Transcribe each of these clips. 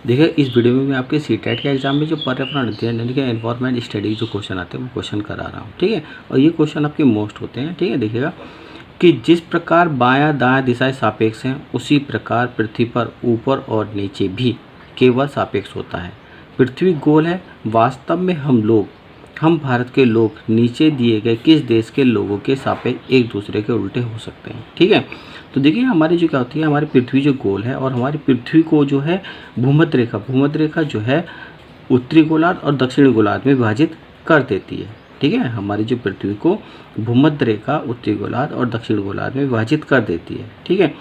देखिए इस वीडियो में मैं आपके सीटेट के एग्जाम में जो पर्यावरण अध्ययन यानी कि एनवायरमेंट स्टडी जो क्वेश्चन आते हैं वो क्वेश्चन करा रहा हूँ, ठीक है। और ये क्वेश्चन आपके मोस्ट होते हैं, ठीक है। देखिएगा कि जिस प्रकार बायां दायां दिशाएं सापेक्ष हैं उसी प्रकार पृथ्वी पर ऊपर और नीचे भी केवल सापेक्ष होता है। पृथ्वी गोल है। वास्तव में हम भारत के लोग नीचे दिए गए किस देश के लोगों के सापेक्ष एक दूसरे के उल्टे हो सकते हैं, ठीक है। तो देखिए हमारी जो क्या होती है, हमारी पृथ्वी जो गोल है और हमारी पृथ्वी को जो है भूमध्य रेखा जो है उत्तरी गोलार्ध और दक्षिणी गोलार्ध में विभाजित कर देती है, ठीक है। हमारी जो पृथ्वी को भूमध्य रेखा उत्तरी गोलार्ध और दक्षिण गोलार्ध में विभाजित कर देती है, ठीक है।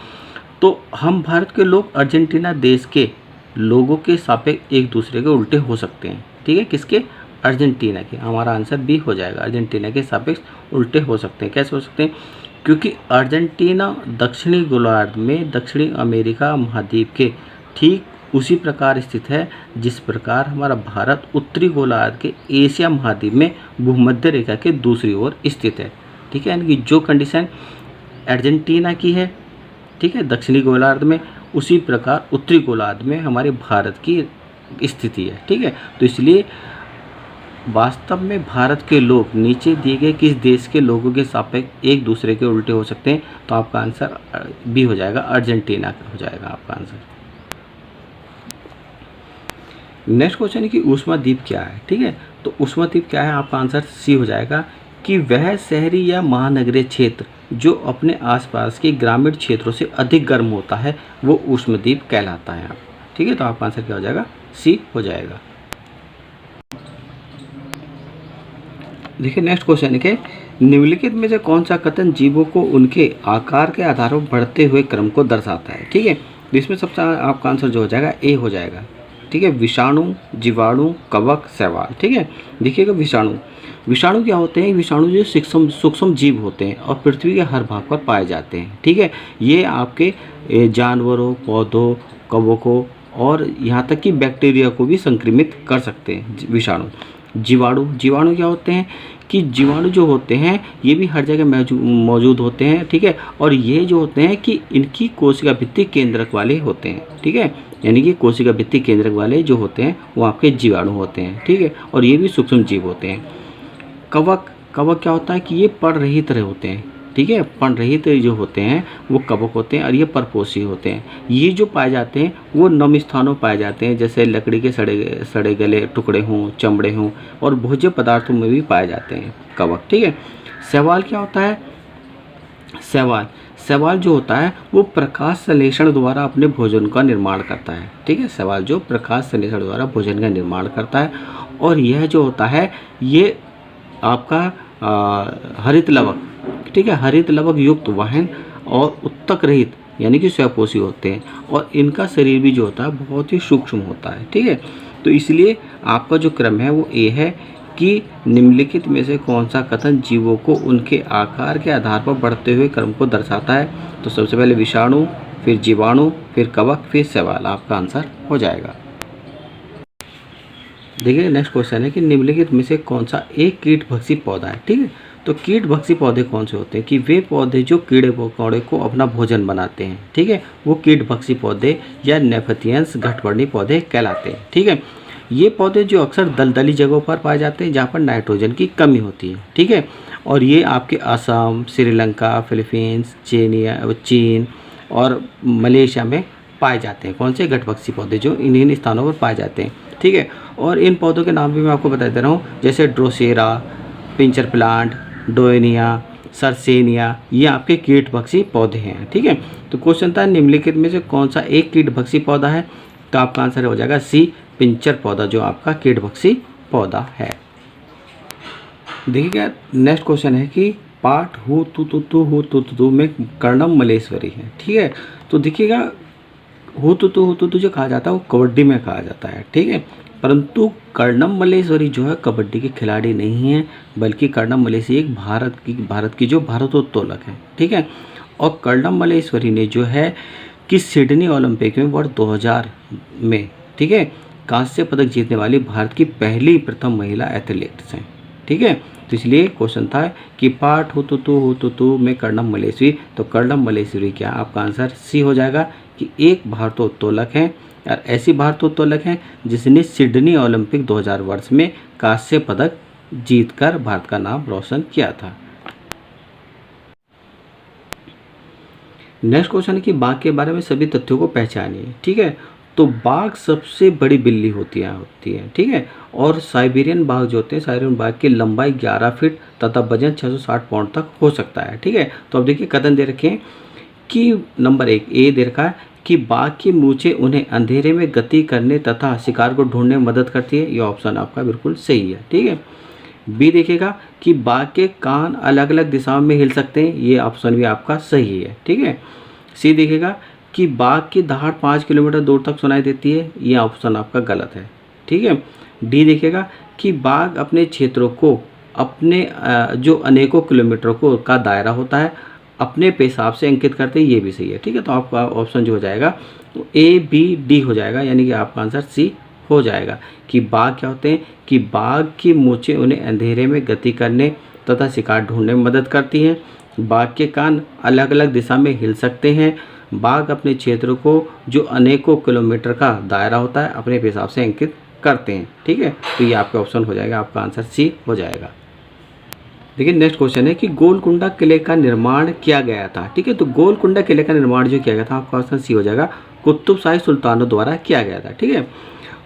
तो हम भारत के लोग अर्जेंटीना देश के लोगों के सापेक्ष एक दूसरे के उल्टे हो सकते हैं, ठीक है। किसके? अर्जेंटीना के। हमारा आंसर बी हो जाएगा, अर्जेंटीना के सापेक्ष उल्टे हो सकते हैं। कैसे हो सकते हैं? क्योंकि अर्जेंटीना दक्षिणी गोलार्ध में दक्षिणी अमेरिका महाद्वीप के ठीक उसी प्रकार स्थित है जिस प्रकार हमारा भारत उत्तरी गोलार्ध के एशिया महाद्वीप में भूमध्य रेखा के दूसरी ओर स्थित है, ठीक है। यानी कि जो कंडीशन अर्जेंटीना की है, ठीक है, दक्षिणी गोलार्ध में, उसी प्रकार उत्तरी गोलार्ध में हमारे भारत की स्थिति है, ठीक है। तो इसलिए वास्तव में भारत के लोग नीचे दिए गए किस देश के लोगों के सापेक्ष एक दूसरे के उल्टे हो सकते हैं। तो आपका आंसर बी हो जाएगा, अर्जेंटीना हो जाएगा आपका आंसर। नेक्स्ट क्वेश्चन है कि ऊष्माद्वीप क्या है, ठीक है। तो ऊष्माद्वीप क्या है, आपका आंसर सी हो जाएगा कि वह शहरी या महानगरीय क्षेत्र जो अपने आसपास के ग्रामीण क्षेत्रों से अधिक गर्म होता है वो ऊष्माद्वीप कहलाता है, ठीक है। तो आपका आंसर क्या हो जाएगा? सी हो जाएगा। देखिए नेक्स्ट क्वेश्चन है कि निम्नलिखित में से कौन सा कथन जीवों को उनके आकार के आधार पर बढ़ते हुए क्रम को दर्शाता है, ठीक है। तो इसमें सबसे आपका आंसर जो हो जाएगा ए हो जाएगा, ठीक है। विषाणु, जीवाणु, कवक, शैवाल, ठीक है। देखिएगा विषाणु क्या होते हैं? विषाणु जो सूक्ष्म जीव होते हैं और पृथ्वी के हर भाग पर पाए जाते हैं, ठीक है। ये आपके जानवरों, पौधों, कवकों और यहाँ तक कि बैक्टीरिया को भी संक्रमित कर सकते हैं विषाणु। जीवाणु क्या होते हैं कि जीवाणु जो होते हैं ये भी हर जगह मौजूद होते हैं, ठीक है। और ये जो होते हैं कि इनकी कोशिका भित्ति केंद्रक वाले होते हैं, ठीक है। यानी कि कोशिका भित्ति केंद्रक वाले जो होते हैं वो आपके जीवाणु होते हैं, ठीक है। और ये भी सूक्ष्म जीव होते हैं। कवक क्या होता है कि ये पर्णरहित होते हैं, ठीक है। पर्णरहित जो होते हैं वो कवक होते हैं और ये परपोषी होते हैं। ये जो पाए जाते हैं वो नम स्थानों पाए जाते हैं, जैसे लकड़ी के सड़े गले टुकड़े हों, चमड़े हों, और भोज्य पदार्थों में भी पाए जाते हैं कवक, ठीक है। शैवाल क्या होता है? शैवाल जो होता है वो प्रकाश संश्लेषण द्वारा अपने भोजन का निर्माण करता है, ठीक है। शैवाल जो प्रकाश संश्लेषण द्वारा भोजन का निर्माण करता है और यह जो होता है ये आपका हरित लवक, ठीक है, हरित लवक युक्त वाहन और उत्तक रहित यानी कि स्वपोषी होते हैं और इनका शरीर भी जो होता है बहुत ही सूक्ष्म होता है, ठीक है। तो इसलिए आपका जो क्रम है वो ए है कि निम्नलिखित में से कौन सा कथन जीवों को उनके आकार के आधार पर बढ़ते हुए क्रम को दर्शाता है। तो सबसे पहले विषाणु, फिर जीवाणु, फिर कवक, फिर शैवाल, आपका आंसर हो जाएगा। देखिए नेक्स्ट क्वेश्चन है कि निम्नलिखित में से कौन सा एक कीटभक्षी पौधा है, ठीक है। तो कीटभक्षी पौधे कौन से होते हैं कि वे पौधे जो कीड़े मकोड़े को अपना भोजन बनाते हैं, ठीक है, वो कीटभक्षी पौधे या नेफथियंस घटवर्णी पौधे कहलाते हैं, ठीक है। ये पौधे जो अक्सर दलदली जगहों पर पाए जाते हैं जहाँ पर नाइट्रोजन की कमी होती है, ठीक है। और ये आपके असम, श्रीलंका, फिलीपींस, चीन और मलेशिया में पाए जाते हैं। कौन से? घटभक्षी पौधे जो इन स्थानों पर पाए जाते हैं, ठीक है। और इन पौधों के नाम भी मैं आपको बता दे रहा हूँ, जैसे ड्रोसेरा, पिंचर प्लांट, डोएनिया, सरसेनिया, ये आपके कीटभक्षी पौधे हैं, ठीक है। तो क्वेश्चन था निम्नलिखित में से कौन सा एक कीटभक्षी पौधा है। तो आपका आंसर हो जाएगा सी, पिंचर पौधा जो आपका कीटभक्षी पौधा है। देखिएगा नेक्स्ट क्वेश्चन है कि पाठ हु तु में कर्णम मलेश्वरी है, ठीक है। तो देखिएगा हु तु जो कहा जाता है वो कबड्डी में कहा जाता है, ठीक है। परंतु कर्णम मल्लेश्वरी जो है कबड्डी के खिलाड़ी नहीं है, बल्कि कर्णम मल्लेश्वरी एक भारत की जो भारोत्तोलक है, ठीक है। और कर्णम मल्लेश्वरी ने जो है कि सिडनी ओलंपिक में वर्ष 2000 में, ठीक है, कांस्य पदक जीतने वाली भारत की प्रथम महिला एथलीट्स हैं, ठीक है। तो इसलिए क्वेश्चन था कि पाठ हु तु में कर्णम मल्लेश्वरी। तो कर्णम मल्लेश्वरी क्या? आपका आंसर सी हो जाएगा कि एक भारोत्तोलक है और ऐसी भारोत्तोलक हैं जिसने सिडनी ओलंपिक 2000 वर्ष में कांस्य पदक जीतकर भारत का नाम रोशन किया था। नेक्स्ट क्वेश्चन है कि बाघ के बारे में सभी तथ्यों को पहचानिए। ठीक है, तो बाघ सबसे बड़ी बिल्ली होती है। ठीक है, और साइबेरियन बाघ जो होते हैं, साइबेरियन बाघ की लंबाई 11 फीट तथा वजन 660 पाउंड तक हो सकता है। ठीक है, तो अब देखिए कथन दे रखे हैं कि नंबर 1 ए दे रखा है कि बाघ की मूंछें उन्हें अंधेरे में गति करने तथा शिकार को ढूंढने में मदद करती है। ये ऑप्शन आपका बिल्कुल सही है। ठीक है, बी देखेगा कि बाघ के कान अलग अलग दिशाओं में हिल सकते हैं। ये ऑप्शन भी आपका सही है। ठीक है, सी देखेगा कि बाघ की दहाड़ 5 किलोमीटर दूर तक सुनाई देती है। ये ऑप्शन आपका गलत है। ठीक है, डी देखेगा कि बाघ अपने क्षेत्रों को अपने जो अनेकों किलोमीटर को का दायरा होता है अपने पेशाब से अंकित करते हैं। ये भी सही है। ठीक है, तो आपका ऑप्शन जो हो जाएगा तो ए बी डी हो जाएगा, यानी कि आपका आंसर सी हो जाएगा कि बाघ क्या होते हैं कि बाघ की मूंछें उन्हें अंधेरे में गति करने तथा शिकार ढूंढने में मदद करती हैं। बाघ के कान अलग अलग दिशा में हिल सकते हैं। बाघ अपने क्षेत्र को जो अनेकों किलोमीटर का दायरा होता है अपने पेशाब से अंकित करते हैं। ठीक है, तो ये आपका ऑप्शन हो जाएगा, आपका आंसर सी हो जाएगा। देखिए नेक्स्ट क्वेश्चन है कि गोलकुंडा किले का निर्माण किया गया था। ठीक है, तो गोलकुंडा किले का निर्माण जो किया गया था आपका ऑप्शन सी हो जाएगा, कुतुब शाही सुल्तानों द्वारा किया गया था। ठीक है,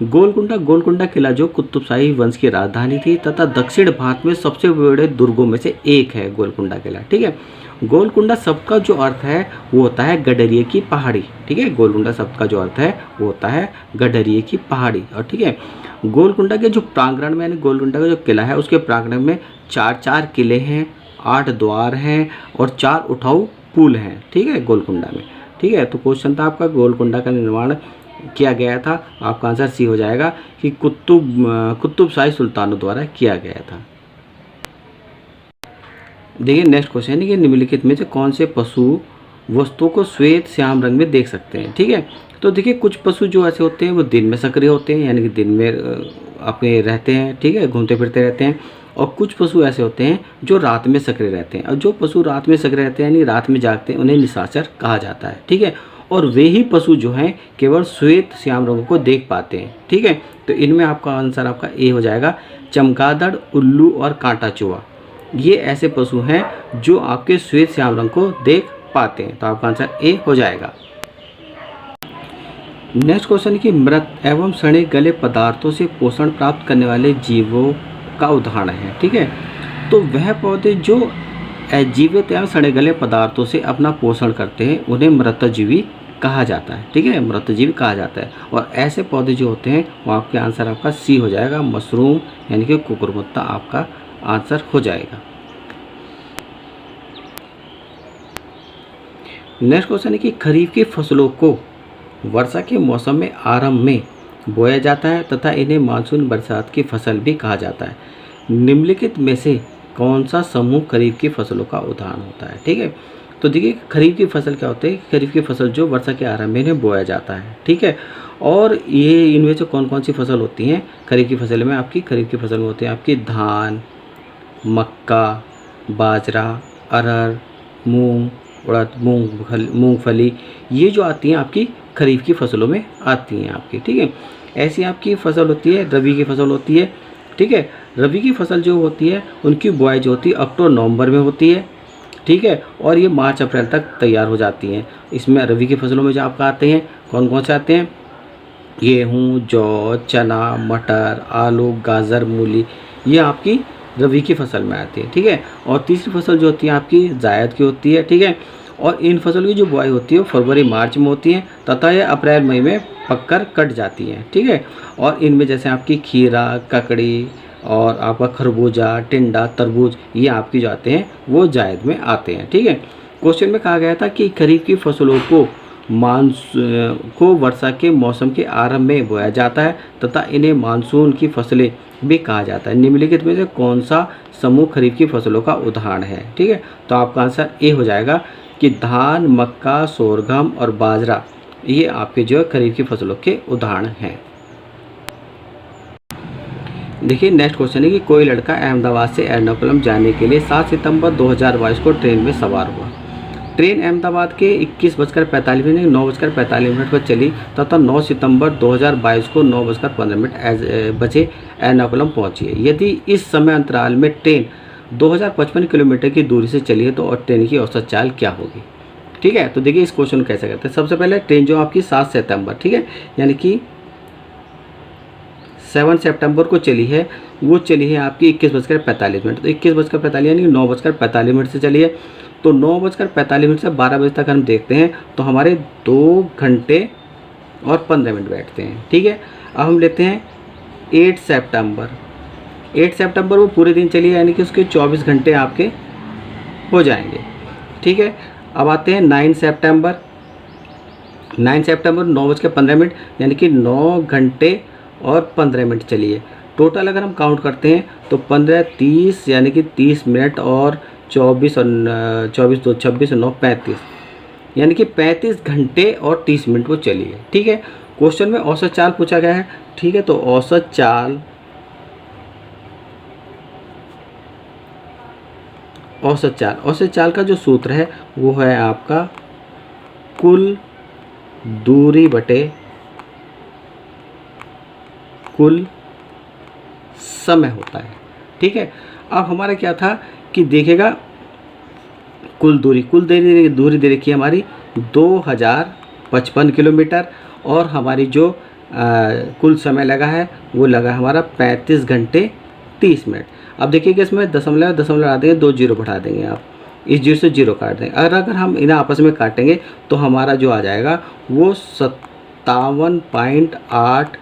गोलकुंडा किला जो कुतुब शाही वंश की राजधानी थी तथा दक्षिण भारत में सबसे बड़े दुर्गों में से एक है गोलकुंडा किला। ठीक है, गोलकुंडा शब्द का जो अर्थ है वो होता है गडरिये की पहाड़ी। ठीक है, गोलकुंडा शब्द का जो अर्थ है वो होता है गडरिये की पहाड़ी। और ठीक है, गोलकुंडा के जो प्रांगण में यानी गोलकुंडा का जो किला है उसके प्रांगण में 4 किले हैं, 8 द्वार हैं और 4 उठाऊ पुल हैं। ठीक है, गोलकुंडा में। ठीक है, तो क्वेश्चन था आपका गोलकुंडा का निर्माण किया गया था, आपका आंसर सी हो जाएगा कि कुतुब शाही सुल्तानों द्वारा किया गया था। देखिए नेक्स्ट क्वेश्चन है कि निम्नलिखित में से कौन से पशु वस्तुओं को श्वेत श्याम रंग में देख सकते हैं। ठीक है, तो देखिए कुछ पशु जो ऐसे होते हैं वो दिन में सक्रिय होते हैं, यानी कि दिन में अपने रहते हैं। ठीक है, घूमते फिरते रहते हैं। और कुछ पशु ऐसे होते हैं जो रात में सक्रिय रहते हैं। और जो पशु रात में सक्रिय रहते हैं यानी रात में जागते हैं उन्हें निशाचर कहा जाता है। ठीक है, और वे ही पशु जो हैं केवल श्वेत श्याम रंगों को देख पाते हैं। ठीक है, तो इनमें आपका आंसर आपका ए हो जाएगा, चमगादड़, उल्लू और कांटा चूहा। ये ऐसे पशु हैं जो आपके श्वेत श्याम रंग को देख पाते हैं, तो आपका आंसर ए हो जाएगा। नेक्स्ट क्वेश्चन कि मृत एवं सड़े गले पदार्थों से पोषण प्राप्त करने वाले जीवों का उदाहरण है। ठीक है, तो वह पौधे जो अजीवित एवं सड़े गले पदार्थों से अपना पोषण करते हैं उन्हें मृतजीवी कहा जाता है। ठीक है, मृतजीवी कहा जाता है। और ऐसे पौधे जो होते हैं वो आपके आंसर आपका सी हो जाएगा, मशरूम यानी कि कुकुरमुत्ता आपका आंसर हो जाएगा। नेक्स्ट क्वेश्चन है कि खरीफ की फसलों को वर्षा के मौसम में आरंभ में बोया जाता है तथा इन्हें मानसून बरसात की फसल भी कहा जाता है। निम्नलिखित में से कौन सा समूह खरीफ की फसलों का उदाहरण होता है। ठीक है, तो देखिए खरीफ की फसल क्या होती है, खरीफ की फसल जो वर्षा के आरंभ में इन्हें बोया जाता है। ठीक है, और ये इनमें से कौन कौन सी फसल होती हैं खरीफ की फसल में, आपकी खरीफ की फसल में होती है आपकी धान, मक्का, बाजरा, अरहर, मूंग, उड़द, मूंगफली, ये जो आती हैं आपकी खरीफ की फसलों में आती हैं आपकी। ठीक है, ऐसी आपकी फसल होती है रबी की फसल होती है। ठीक है, रबी की फसल जो होती है उनकी बुआई जो होती है अक्टूबर नवंबर में होती है। ठीक है, और ये मार्च अप्रैल तक तैयार हो जाती हैं। इसमें रबी की फसलों में जो आपका आते हैं कौन कौन से आते हैं, गेहूँ, जौ, चना, मटर, आलू, गाजर, मूली, ये आपकी रबी की फसल में आती है। ठीक है, और तीसरी फसल जो होती है आपकी जायद की होती है। ठीक है, और इन फसलों की जो बुआई होती है वो फरवरी मार्च में होती है तथा ये अप्रैल मई में पककर कट जाती हैं। ठीक है, और इनमें जैसे आपकी खीरा, ककड़ी और आपका खरबूजा, टिंडा, तरबूज, ये आपकी जो आते हैं वो जायद में आते हैं। ठीक है, क्वेश्चन में कहा गया था कि खरीफ की फसलों को वर्षा के मौसम के आरंभ में बोया जाता है तथा इन्हें मानसून की फसलें भी कहा जाता है। निम्नलिखित में से कौन सा समूह खरीफ की फसलों का उदाहरण है। ठीक है, तो आपका आंसर ए हो जाएगा कि धान, मक्का, सोरगम और बाजरा, ये आपके जो खरीफ की फसलों के उदाहरण हैं। देखिए नेक्स्ट क्वेश्चन है कि कोई लड़का अहमदाबाद से एर्नाकुलम जाने के लिए 7 सितंबर 2022 को ट्रेन में सवार हुआ। ट्रेन अहमदाबाद के 21:45 9:45 पर चली तथा 9 सितंबर 2022 को 9:15 बजे एर्नाकुलम पहुंची है। यदि इस समय अंतराल में ट्रेन 2055 किलोमीटर की दूरी से चली है तो और ट्रेन की औसत चाल क्या होगी। ठीक है, तो देखिए इस क्वेश्चन को कैसे करते हैं। सबसे पहले ट्रेन जो आपकी 7 सितंबर, ठीक है, यानी कि 7 सितंबर को चली है, वो चली है आपकी 21:45। तो 21:45 यानी 9:45 से चली है। तो 9:45 से 12 बजे तक हम देखते हैं तो हमारे 2 घंटे और 15 मिनट बैठते हैं। ठीक है, अब हम लेते हैं 8 सितंबर। 8 सितंबर वो पूरे दिन चली है, यानी कि उसके 24 घंटे आपके हो जाएंगे। ठीक है, अब आते हैं 9 सितंबर। 9 सितंबर 9:15, यानी कि 9 घंटे और 15 मिनट चली है। टोटल अगर हम काउंट करते हैं तो 15 30, यानी कि 30 मिनट और 24 और 24 2 26 और 9 35, यानी कि 35 घंटे और 30 मिनट वो चली है। ठीक है, क्वेश्चन में औसत चाल पूछा गया है। ठीक है, तो औसत चाल का जो सूत्र है वो है आपका कुल दूरी बटे कुल समय होता है। ठीक है, अब हमारा क्या था कि देखेगा कुल दूरी दे रखी है हमारी 2055 किलोमीटर, और हमारी जो कुल समय लगा है वो लगा हमारा 35 घंटे 30 मिनट। अब देखिएगा इसमें दशमलव आ देंगे, 2 जीरो बढ़ा देंगे आप, इस जीरो से जीरो काट देंगे। अगर हम इन्हें आपस में काटेंगे तो हमारा जो आ जाएगा वो 57.8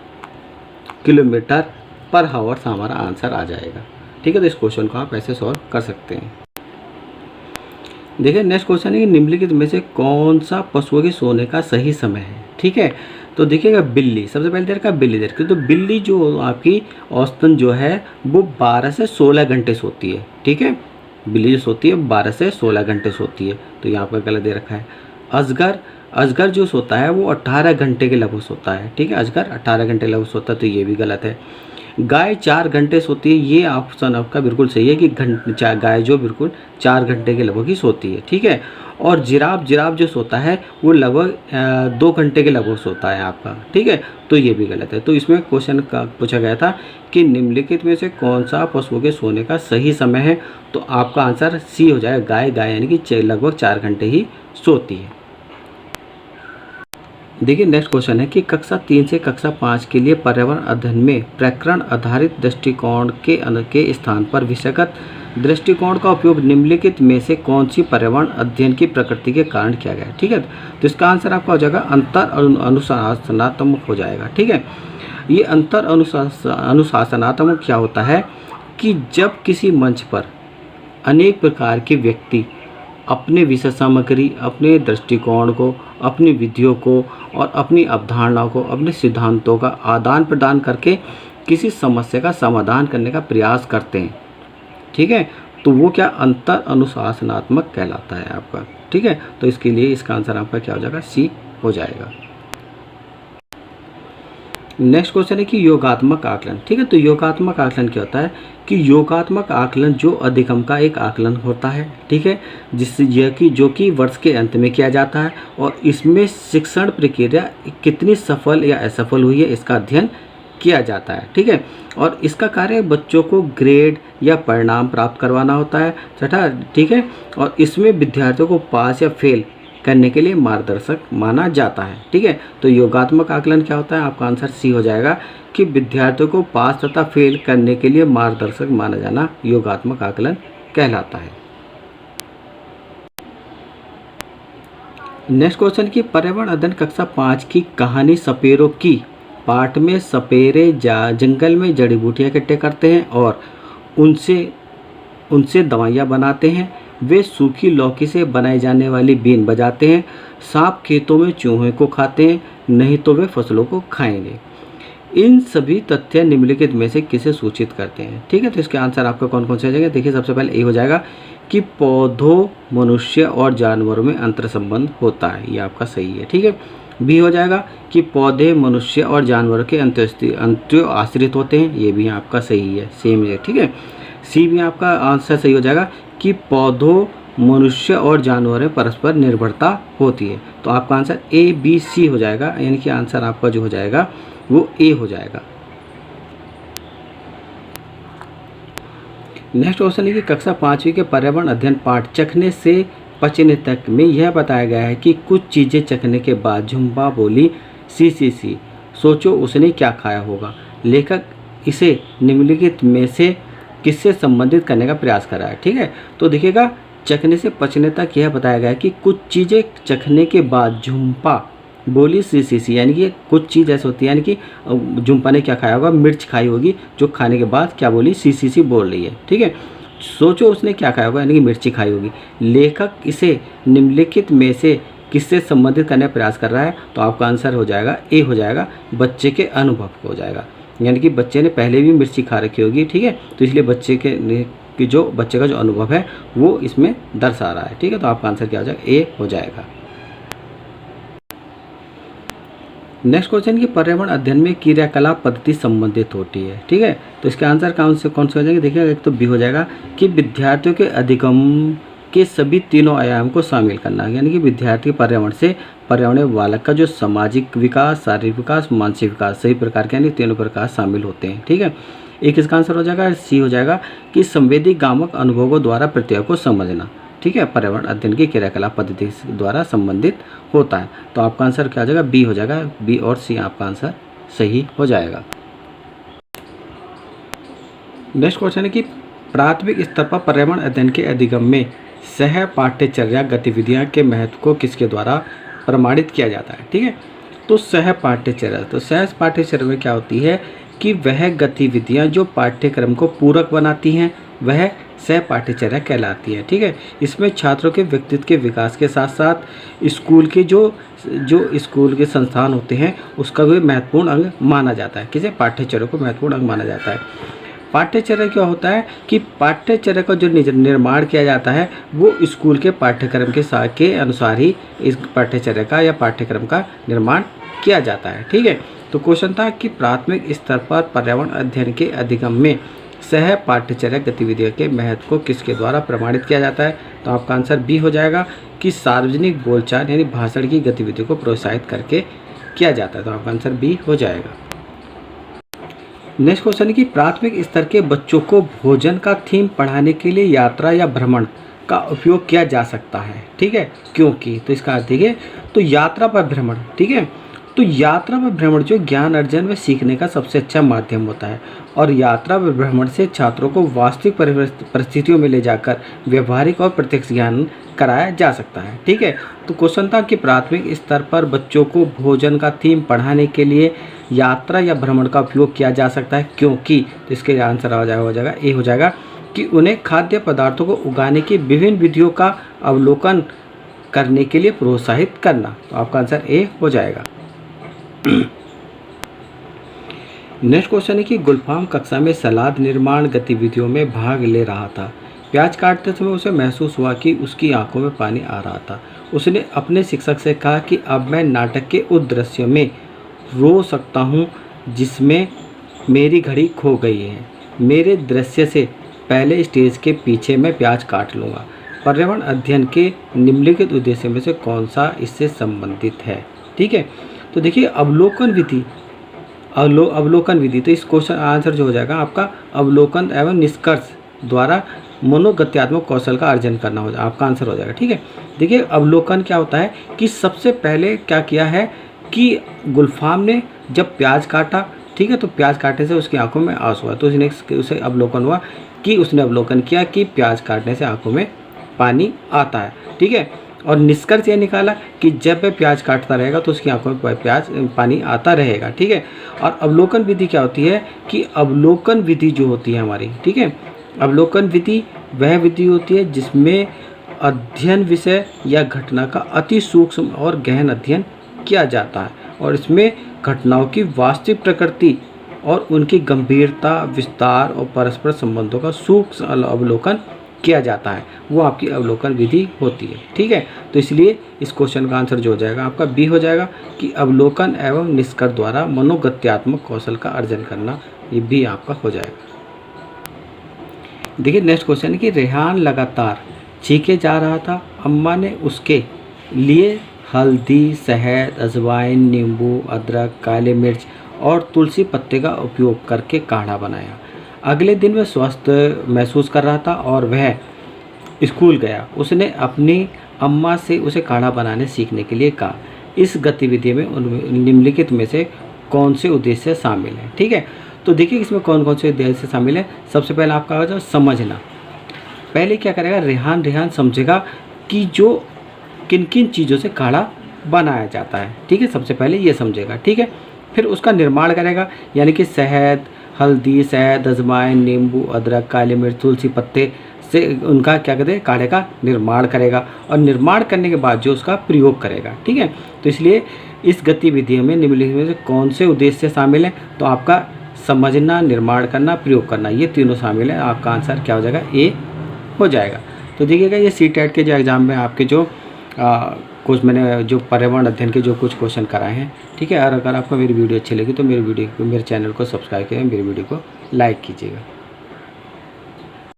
किलोमीटर पर हावर हमारा आंसर आ जाएगा। ठीक है, तो इस क्वेश्चन को आप ऐसे सॉल्व कर सकते हैं। देखिए नेक्स्ट क्वेश्चन है कि निम्नलिखित में से कौन सा पशुओं के सोने का सही समय है। ठीक है, तो देखिएगा बिल्ली, सबसे पहले दे रखा है बिल्ली दे रखी है। तो बिल्ली जो आपकी औसतन जो है वो 12 से 16 घंटे सोती है। ठीक है, बिल्ली जो सोती है 12 से 16 घंटे सोती है, तो यहाँ पर गलत दे रखा है। अजगर जो सोता है वो 18 घंटे के लगभग सोता है। ठीक है, अजगर 18 घंटे लगभग सोता है, तो ये भी गलत है। गाय 4 घंटे सोती है, ये ऑप्शन आपका बिल्कुल सही है कि गाय जो बिल्कुल 4 घंटे के लगभग ही सोती है। ठीक है, और जिराफ जो सोता है वो लगभग 2 घंटे के लगभग सोता है आपका। ठीक है, तो ये भी गलत है। तो इसमें क्वेश्चन का पूछा गया था कि निम्नलिखित में से कौन सा पशुओं के सोने का सही समय है, तो आपका आंसर सी हो जाएगा, गाय यानी कि लगभग 4 घंटे ही सोती है। देखिए नेक्स्ट क्वेश्चन है कि कक्षा 3 से कक्षा 5 के लिए पर्यावरण अध्ययन में प्रकरण आधारित दृष्टिकोण के स्थान पर विषयगत दृष्टिकोण का उपयोग निम्नलिखित में से कौन सी पर्यावरण अध्ययन की प्रकृति के कारण किया गया है। ठीक है, तो इसका आंसर आपका हो जाएगा अंतर अनुशासनात्मक हो जाएगा। ठीक है, ये अंतर अनुशासनात्मक क्या होता है कि जब किसी मंच पर अनेक प्रकार के व्यक्ति अपने विषय सामग्री, अपने दृष्टिकोण को, अपनी विधियों को और अपनी अवधारणाओं को, अपने सिद्धांतों का आदान प्रदान करके किसी समस्या का समाधान करने का प्रयास करते हैं। ठीक है, तो वो क्या अंतर अनुशासनात्मक कहलाता है आपका। ठीक है, तो इसके लिए इसका आंसर आपका क्या हो जाएगा, सी हो जाएगा। नेक्स्ट क्वेश्चन है कि योगात्मक आकलन। ठीक है, तो योगात्मक आकलन क्या होता है कि योगात्मक आकलन जो अधिगम का एक आकलन होता है। ठीक है, जिससे यह कि जो कि वर्ष के अंत में किया जाता है, और इसमें शिक्षण प्रक्रिया कितनी सफल या असफल हुई है इसका अध्ययन किया जाता है। ठीक है, और इसका कार्य बच्चों को ग्रेड या परिणाम प्राप्त करवाना होता है। छठा, ठीक है, और इसमें विद्यार्थियों को पास या फेल करने के लिए मार्गदर्शक माना जाता है। ठीक है, तो योगात्मक आकलन क्या होता है, आपका आंसर सी हो जाएगा कि विद्यार्थियों को पास तथा फेल करने के लिए मार्गदर्शक माना जाना योगात्मक आकलन कहलाता है। नेक्स्ट क्वेश्चन की पर्यावरण अध्ययन कक्षा 5 की कहानी सपेरों की पाठ में सपेरे जंगल में जड़ी बूटियाँ इकट्ठे करते हैं और उनसे दवाइयाँ बनाते हैं। वे सूखी लौकी से बनाई जाने वाली बीन बजाते हैं। सांप खेतों में चूहे को खाते हैं, नहीं तो वे फसलों को खाएंगे। इन सभी तथ्य निम्नलिखित में से किसे सूचित करते हैं। ठीक है, तो इसके आंसर आपका कौन कौन से हो जाएगा। देखिए सबसे पहले ए हो जाएगा कि पौधों, मनुष्य और जानवरों में अंतर संबंध होता है, ये आपका सही है। ठीक है, बी हो जाएगा कि पौधे, मनुष्य और जानवरों के अंत्यो आश्रित होते हैं, ये भी आपका सही है, सेम है। ठीक है, सी भी आपका आंसर सही हो जाएगा कि पौधों, मनुष्य और जानवर में परस्पर निर्भरता होती है। तो आपका आंसर ए बी सी हो जाएगा, यानी कि आंसर आपका जो हो जाएगा वो ए हो जाएगा। नेक्स्ट क्वेश्चन है कि कक्षा 5वीं के पर्यावरण अध्ययन पाठ चखने से पचने तक में यह बताया गया है कि कुछ चीज़ें चखने के बाद झुम्बा बोली सी, सोचो उसने क्या खाया होगा। लेखक इसे निम्नलिखित में से किससे संबंधित करने का प्रयास कर रहा है। ठीक है, तो देखिएगा चखने से पचने तक यह बताया गया है कि कुछ चीज़ें चखने के बाद झुम्पा बोली सी, यानी कि कुछ चीज़ ऐसी होती है, यानी कि झुम्पा ने क्या खाया होगा, मिर्च खाई होगी, जो खाने के बाद क्या बोली सी बोल रही है। ठीक है, सोचो उसने क्या खाया होगा, यानी कि मिर्ची खाई होगी। लेखक इसे निम्नलिखित में से किससे संबंधित करने का प्रयास कर रहा है, तो आपका आंसर हो जाएगा ए हो जाएगा, बच्चे के अनुभव हो जाएगा, यानी कि बच्चे ने पहले भी मिर्ची खा रखी होगी। ठीक है, तो इसलिए बच्चे का जो अनुभव है वो इसमें दर्शा रहा है। ठीक है, तो आपका आंसर क्या हो जाएगा, ए हो जाएगा। नेक्स्ट क्वेश्चन की पर्यावरण अध्ययन में क्रियाकलाप पद्धति संबंधित होती है। ठीक है, तो इसके आंसर कौन से हो जाएंगे, देखिए एक तो बी हो जाएगा कि विद्यार्थियों के अधिगम के सभी तीनों आयाम को शामिल करना, यानी कि विद्यार्थी पर्यावरण में बालक का जो सामाजिक विकास, शारीरिक विकास, मानसिक विकास सही प्रकार के यानी तीनों प्रकार शामिल होते हैं। ठीक है, एक इसका आंसर हो जाएगा सी हो जाएगा कि संवेदी गामक अनुभवों द्वारा प्रत्यय को समझना। ठीक है, पर्यावरण अध्ययन की क्रियाकलाप पद्धति द्वारा संबंधित होता है। तो आपका आंसर क्या हो जाएगा, बी हो जाएगा, बी और सी आपका आंसर सही हो जाएगा। नेक्स्ट क्वेश्चन है कि प्राथमिक स्तर पर पर्यावरण अध्ययन के अधिगम में सह पाठ्यचर्या गतिविधियां के महत्व को किसके द्वारा प्रमाणित किया जाता है। ठीक है, तो सह पाठ्यचर्या में क्या होती है कि वह गतिविधियां जो पाठ्यक्रम को पूरक बनाती हैं वह सह पाठ्यचर्या कहलाती है। ठीक है, इसमें छात्रों के व्यक्तित्व के विकास के साथ साथ स्कूल के जो स्कूल के संस्थान होते हैं उसका भी महत्वपूर्ण अंग माना जाता है। किसे, पाठ्यचर्या को महत्वपूर्ण अंग माना जाता है। पाठ्यचर्या क्या होता है कि पाठ्यचर्या का जो निर्माण किया जाता है वो स्कूल के पाठ्यक्रम के अनुसार ही इस पाठ्यचर्या का या पाठ्यक्रम का निर्माण किया जाता है। ठीक है, तो क्वेश्चन था कि प्राथमिक स्तर पर पर्यावरण अध्ययन के अधिगम में सह पाठ्यचर्या गतिविधियों के महत्व को किसके द्वारा प्रमाणित किया जाता है, तो आपका आंसर बी हो जाएगा कि सार्वजनिक बोलचाल यानी भाषण की गतिविधियों को प्रोत्साहित करके किया जाता है। तो आपका आंसर बी हो जाएगा। नेक्स्ट क्वेश्चन है कि प्राथमिक स्तर के बच्चों को भोजन का थीम पढ़ाने के लिए यात्रा या भ्रमण का उपयोग किया जा सकता है। ठीक है, क्योंकि तो इसका अर्थ देखिए, तो यात्रा पर भ्रमण, ठीक है, तो यात्रा व भ्रमण जो ज्ञान अर्जन व सीखने का सबसे अच्छा माध्यम होता है और यात्रा व भ्रमण से छात्रों को वास्तविक परिस्थितियों में ले जाकर व्यवहारिक और प्रत्यक्ष ज्ञान कराया जा सकता है। ठीक है, तो क्वेश्चन था कि प्राथमिक स्तर पर बच्चों को भोजन का थीम पढ़ाने के लिए यात्रा या भ्रमण का उपयोग किया जा सकता है, क्योंकि तो इसके आंसर हो जाएगा ए हो जाएगा कि उन्हें खाद्य पदार्थों को उगाने की विभिन्न विधियों का अवलोकन करने के लिए प्रोत्साहित करना। तो आपका आंसर ए हो जाएगा। नेक्स्ट क्वेश्चन है कि गुलफाम कक्षा में सलाद निर्माण गतिविधियों में भाग ले रहा था। प्याज काटते समय उसे महसूस हुआ कि उसकी आंखों में पानी आ रहा था। उसने अपने शिक्षक से कहा कि अब मैं नाटक के उस दृश्य में रो सकता हूँ जिसमें मेरी घड़ी खो गई है। मेरे दृश्य से पहले स्टेज के पीछे मैं प्याज काट लूँगा। पर्यावरण अध्ययन के निम्नलिखित उद्देश्य में से कौन सा इससे संबंधित है। ठीक है, तो देखिए अवलोकन विधि, तो इस क्वेश्चन आंसर जो हो जाएगा आपका अवलोकन एवं निष्कर्ष द्वारा मनोगत्यात्मक कौशल का अर्जन करना हो जाएगा, आपका आंसर हो जाएगा। ठीक है, देखिए अवलोकन क्या होता है कि सबसे पहले क्या किया है कि गुलफाम ने जब प्याज काटा, ठीक है, तो प्याज काटने से उसकी आंखों में आंसू हुआ, तो उसे अवलोकन हुआ कि उसने अवलोकन किया कि प्याज काटने से आंखों में पानी आता है। ठीक है, और निष्कर्ष ये निकाला कि जब वह प्याज काटता रहेगा तो उसकी आंखों में पानी आता रहेगा। ठीक है, और अवलोकन विधि क्या होती है कि अवलोकन विधि जो होती है हमारी, ठीक है, अवलोकन विधि वह विधि होती है जिसमें अध्ययन विषय या घटना का अति सूक्ष्म और गहन अध्ययन किया जाता है और इसमें घटनाओं की वास्तविक प्रकृति और उनकी गंभीरता, विस्तार और परस्पर संबंधों का सूक्ष्म अवलोकन किया जाता है, वो आपकी अवलोकन विधि होती है। ठीक है, तो इसलिए इस क्वेश्चन का आंसर जो हो जाएगा आपका बी हो जाएगा कि अवलोकन एवं निष्कर्ष द्वारा मनोगत्यात्मक कौशल का अर्जन करना, ये भी आपका हो जाएगा। देखिए नेक्स्ट क्वेश्चन है कि रेहान लगातार छींके जा रहा था। अम्मा ने उसके लिए हल्दी, शहद, अजवाइन, नींबू, अदरक, काली मिर्च और तुलसी पत्ते का उपयोग करके काढ़ा बनाया। अगले दिन वह स्वस्थ महसूस कर रहा था और वह स्कूल गया। उसने अपनी अम्मा से उसे काढ़ा बनाने सीखने के लिए कहा। इस गतिविधि में निम्नलिखित में से कौन से उद्देश्य शामिल हैं? ठीक है, तो देखिए इसमें कौन कौन से उद्देश्य शामिल हैं। सबसे पहले आपका होगा समझना। पहले क्या करेगा, रेहान समझेगा कि जो किन किन चीज़ों से काढ़ा बनाया जाता है। ठीक है, सबसे पहले ये समझेगा। ठीक है, फिर उसका निर्माण करेगा, यानी कि शहद, हल्दी, शहद, अजवाइन, नींबू, अदरक, काली मिर्च, तुलसी पत्ते से उनका क्या कहते हैं, काढ़े का निर्माण करेगा और निर्माण करने के बाद जो उसका प्रयोग करेगा। ठीक है, तो इसलिए इस गतिविधि में निम्नलिखित में से कौन से उद्देश्य शामिल हैं? तो आपका समझना, निर्माण करना, प्रयोग करना, ये तीनों शामिल हैं। आपका आंसर क्या हो जाएगा? ए हो जाएगा। तो देखिएगा ये सीटेट के जो एग्ज़ाम में आपके जो कुछ मैंने जो पर्यावरण अध्ययन के जो कुछ क्वेश्चन कराए हैं। ठीक है, और अगर आपको मेरी वीडियो अच्छी लगी तो मेरे चैनल को सब्सक्राइब करें, मेरी वीडियो को लाइक कीजिएगा।